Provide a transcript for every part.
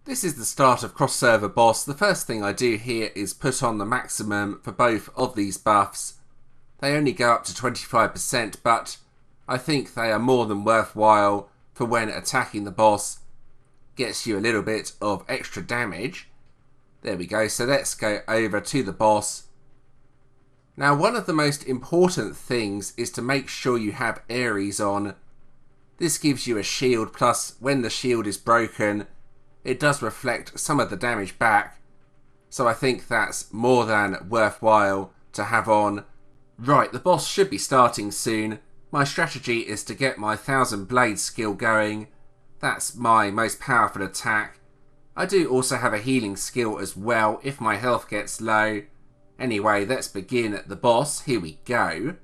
This is the start of cross-server boss. The first thing I do here is put on the maximum for both of these buffs. They only go up to 25%, but I think they are more than worthwhile for when attacking the boss. Gets you a little bit of extra damage. There we go, so let's go over to the boss. Now, one of the most important things is to make sure you have Ares on. This gives you a shield, plus when the shield is broken, it does reflect some of the damage back. So I think that's more than worthwhile to have on. Right, the boss should be starting soon. My strategy is to get my 1000 Blades skill going. That's my most powerful attack. I do also have a healing skill as well if my health gets low. Anyway, let's begin the boss. Here we go.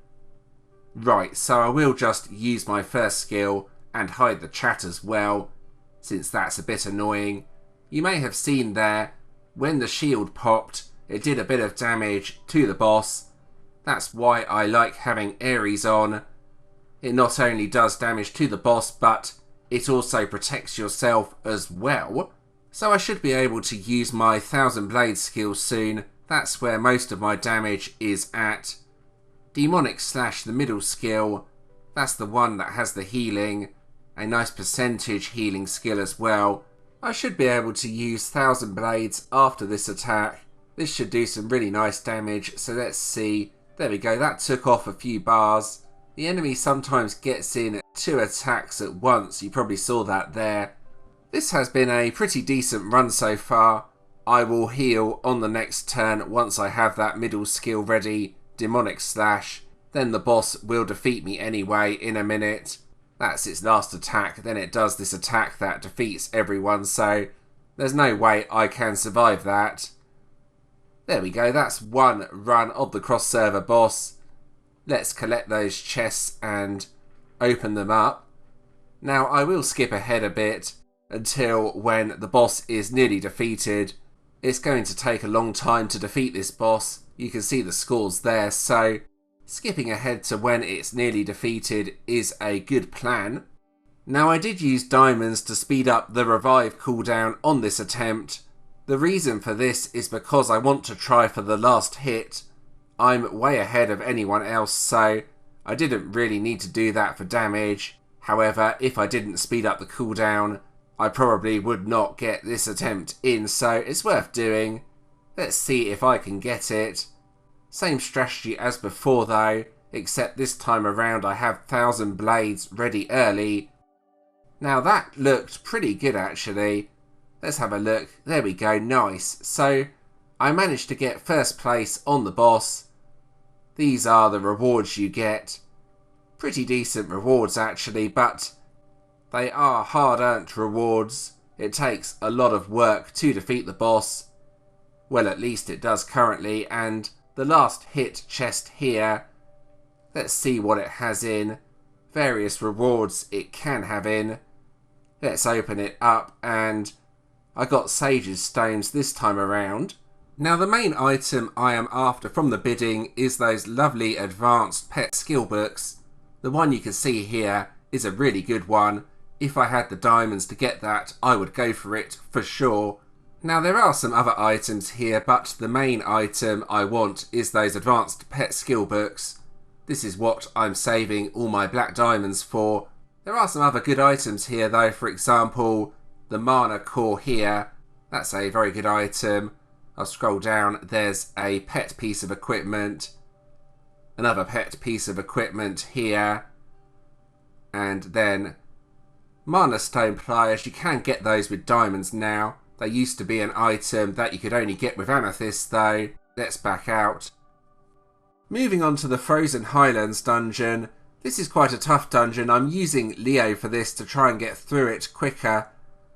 Right, so I will just use my first skill and hide the chat as well, since that's a bit annoying. You may have seen there, when the shield popped, it did a bit of damage to the boss. That's why I like having Ares on. It not only does damage to the boss, but it also protects yourself as well. So I should be able to use my 1000 Blades skill soon. That's where most of my damage is at. Demonic Slash, the middle skill, that's the one that has the healing. A nice percentage healing skill as well. I should be able to use 1000 Blades after this attack. This should do some really nice damage, so let's see. There we go, that took off a few bars. The enemy sometimes gets in 2 attacks at once, you probably saw that there. This has been a pretty decent run so far. I will heal on the next turn once I have that middle skill ready, Demonic Slash. Then the boss will defeat me anyway in a minute. That's its last attack, then it does this attack that defeats everyone, so there's no way I can survive that. There we go, that's one run of the cross-server boss. Let's collect those chests and open them up. Now, I will skip ahead a bit until when the boss is nearly defeated. It's going to take a long time to defeat this boss. You can see the scores there, so skipping ahead to when it's nearly defeated is a good plan. Now, I did use diamonds to speed up the revive cooldown on this attempt. The reason for this is because I want to try for the last hit. I'm way ahead of anyone else, so I didn't really need to do that for damage. However, if I didn't speed up the cooldown, I probably would not get this attempt in, so it's worth doing. Let's see if I can get it. Same strategy as before though, except this time around I have 1000 Blades ready early. Now that looked pretty good actually. Let's have a look. There we go, nice. So I managed to get first place on the boss. These are the rewards you get. Pretty decent rewards actually, but they are hard-earned rewards. It takes a lot of work to defeat the boss. Well, at least it does currently, and the last hit chest here. Let's see what it has in. Various rewards it can have in. Let's open it up, and I got Sage's Stones this time around. Now, the main item I am after from the bidding is those lovely advanced pet skill books. The one you can see here is a really good one. If I had the diamonds to get that, I would go for it for sure. Now, there are some other items here, but the main item I want is those advanced pet skill books. This is what I'm saving all my black diamonds for. There are some other good items here though, for example, the mana core here. That's a very good item. I'll scroll down, there's a pet piece of equipment. Another pet piece of equipment here. And then Mana Stone Pliers, you can get those with diamonds now. They used to be an item that you could only get with amethyst though. Let's back out. Moving on to the Frozen Highlands dungeon. This is quite a tough dungeon. I'm using Leo for this to try and get through it quicker.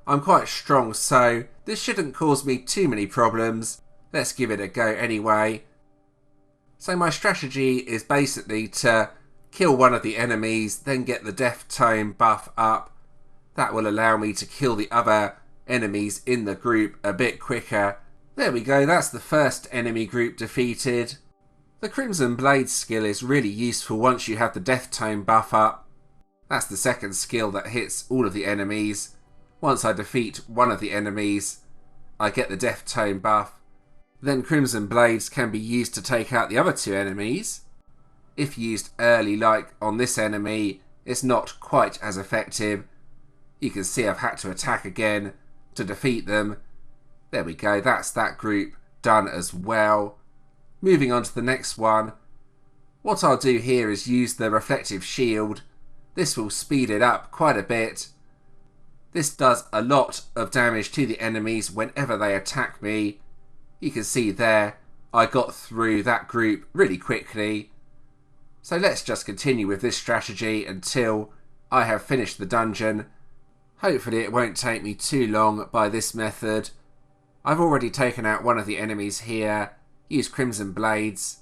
I'm quite strong, so this shouldn't cause me too many problems. Let's give it a go anyway. So my strategy is basically to kill one of the enemies, then get the Death Tome buff up. That will allow me to kill the other enemies in the group a bit quicker. There we go, that's the first enemy group defeated. The Crimson Blade skill is really useful once you have the Death Tome buff up. That's the second skill that hits all of the enemies. Once I defeat one of the enemies, I get the Death Tome buff. Then Crimson Blades can be used to take out the other two enemies. If used early, like on this enemy, it's not quite as effective. You can see I've had to attack again to defeat them. There we go, that's that group done as well. Moving on to the next one. What I'll do here is use the Reflective Shield. This will speed it up quite a bit. This does a lot of damage to the enemies whenever they attack me. You can see there, I got through that group really quickly. So let's just continue with this strategy until I have finished the dungeon. Hopefully it won't take me too long by this method. I've already taken out one of the enemies here. Use Crimson Blades.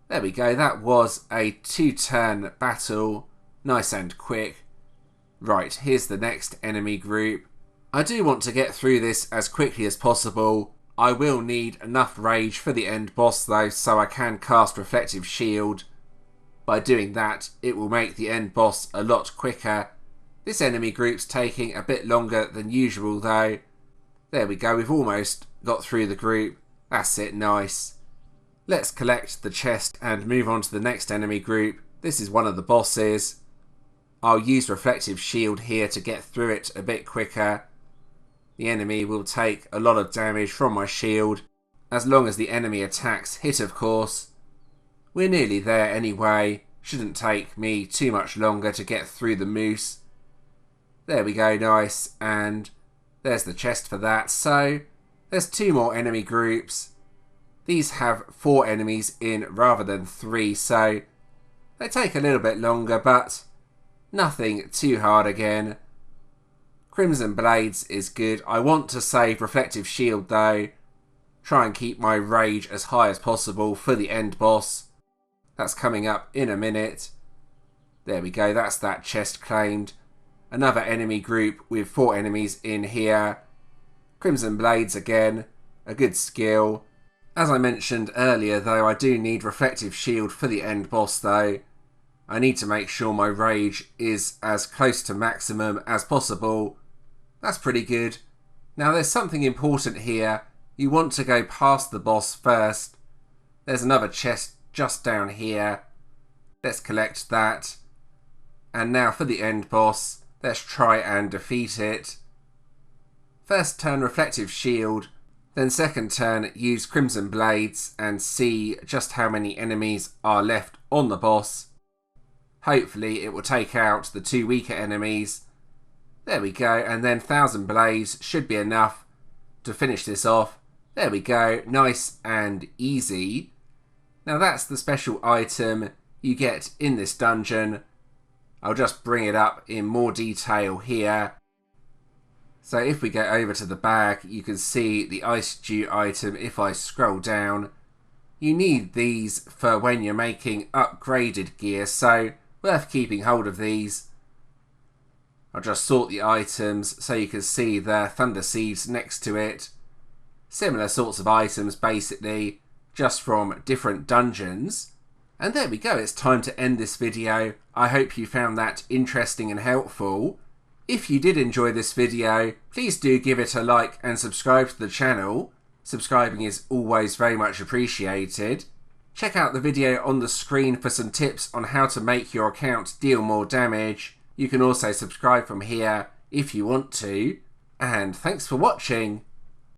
There we go, that was a 2-turn battle. Nice and quick. Right, here's the next enemy group. I do want to get through this as quickly as possible. I will need enough rage for the end boss though, so I can cast Reflective Shield. By doing that, it will make the end boss a lot quicker. This enemy group's taking a bit longer than usual though. There we go, we've almost got through the group. That's it, nice. Let's collect the chest and move on to the next enemy group. This is one of the bosses. I'll use Reflective Shield here to get through it a bit quicker. The enemy will take a lot of damage from my shield, as long as the enemy attacks hit, of course. We're nearly there anyway. Shouldn't take me too much longer to get through the moose. There we go, nice. And there's the chest for that. So there's 2 more enemy groups. These have 4 enemies in rather than 3, so they take a little bit longer, but nothing too hard again. Crimson Blades is good. I want to save Reflective Shield though. Try and keep my rage as high as possible for the end boss. That's coming up in a minute. There we go, that's that chest claimed. Another enemy group with 4 enemies in here. Crimson Blades again, a good skill. As I mentioned earlier though, I do need Reflective Shield for the end boss though. I need to make sure my rage is as close to maximum as possible. That's pretty good. Now there's something important here. You want to go past the boss first. There's another chest just down here. Let's collect that. And now for the end boss. Let's try and defeat it. First turn Reflective Shield. Then second turn use Crimson Blades and see just how many enemies are left on the boss. Hopefully it will take out the 2 weaker enemies. There we go, and then 1000 Blaze should be enough to finish this off. There we go, nice and easy. Now that's the special item you get in this dungeon. I'll just bring it up in more detail here. So if we go over to the bag, you can see the Ice Dew item if I scroll down. You need these for when you're making upgraded gear, so worth keeping hold of these. I'll just sort the items so you can see the Thunder Seeds next to it. Similar sorts of items basically, just from different dungeons. And there we go, it's time to end this video. I hope you found that interesting and helpful. If you did enjoy this video, please do give it a like and subscribe to the channel. Subscribing is always very much appreciated. Check out the video on the screen for some tips on how to make your account deal more damage. You can also subscribe from here if you want to. And thanks for watching.